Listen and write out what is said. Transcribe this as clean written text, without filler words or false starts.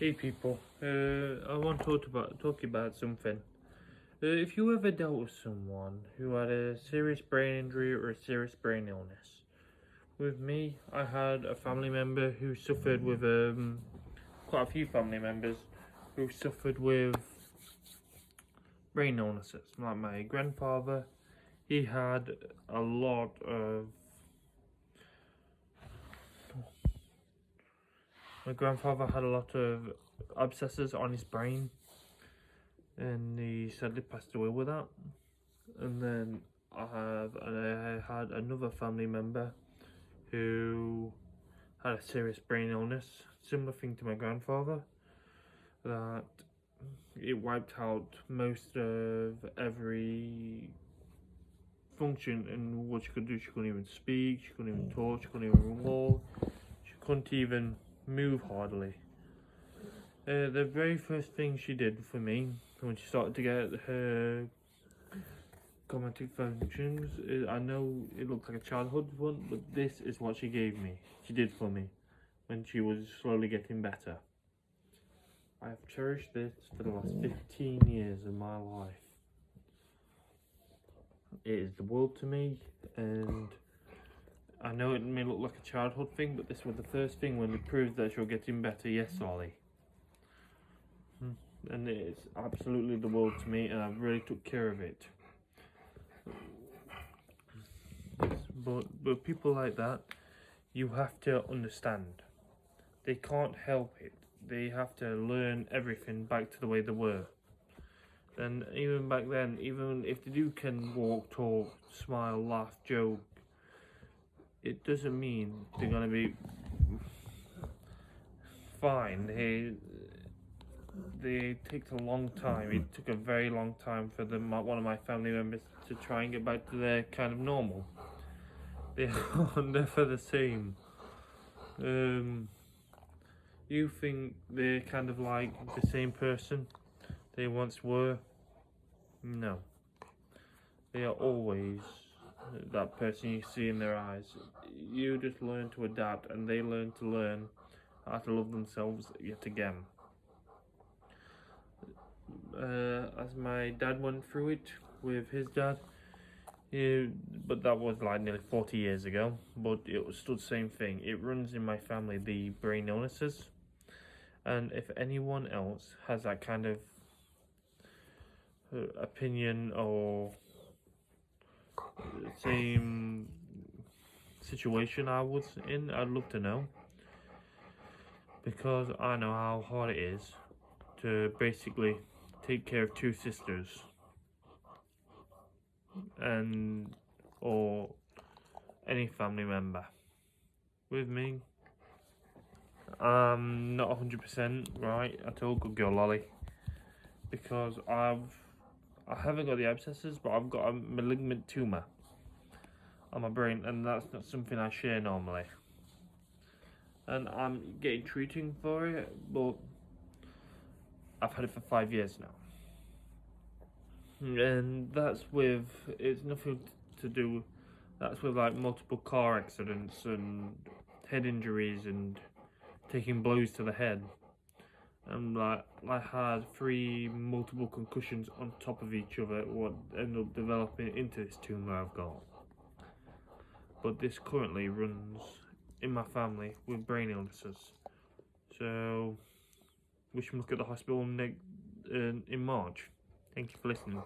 Hey people, I want to talk about something. If you ever dealt with someone who had a serious brain injury or a serious brain illness, with me, I had a family member who suffered with quite a few family members who suffered with brain illnesses. Like my grandfather, he had a lot of. My grandfather had a lot of abscesses on his brain, and he sadly passed away with that. And then I had another family member who had a serious brain illness, similar thing to my grandfather, that it wiped out most of every function in what she could do. She couldn't even speak, she couldn't even talk, she couldn't even walk, she couldn't even move hardly. The very first thing she did for me when she started to get her cognitive functions, I know it looks like a childhood one, but this is what she gave me. She did for me when she was slowly getting better. I have cherished this for the last 15 years of my life. It is the world to me, and I know it may look like a childhood thing, but this was the first thing when it proves that you're getting better. Yes, Ollie. And it's absolutely the world to me, and I've really took care of it. But people like that, you have to understand. They can't help it. They have to learn everything back to the way they were. And even back then, even if they can walk, talk, smile, laugh, joke, it doesn't mean they're gonna be fine. They take a long time. It took a very long time for one of my family members to try and get back to their kind of normal. They are never the same. You think they're kind of like the same person they once were? No. They are always that person you see in their eyes. You just learn to adapt, and they learn how to love themselves yet again. As my dad went through it with his dad, but that was like nearly 40 years ago, but it was still the same thing. It runs in my family, the brain illnesses, and if anyone else has that kind of opinion or same situation I was in, I'd love to know, because I know how hard it is to basically take care of two sisters or any family member. With me, I'm not 100% right at all. Good girl, Lolly, because I haven't got the abscesses, but I've got a malignant tumor on my brain, and that's not something I share normally. And I'm getting treating for it, but I've had it for 5 years now. And it's nothing to do, that's with like multiple car accidents and head injuries and taking blows to the head. And like I had 3 multiple concussions on top of each other, what ended up developing into this tumor I've got. But this currently runs in my family with brain illnesses. So wish me luck at the hospital in March. Thank you for listening.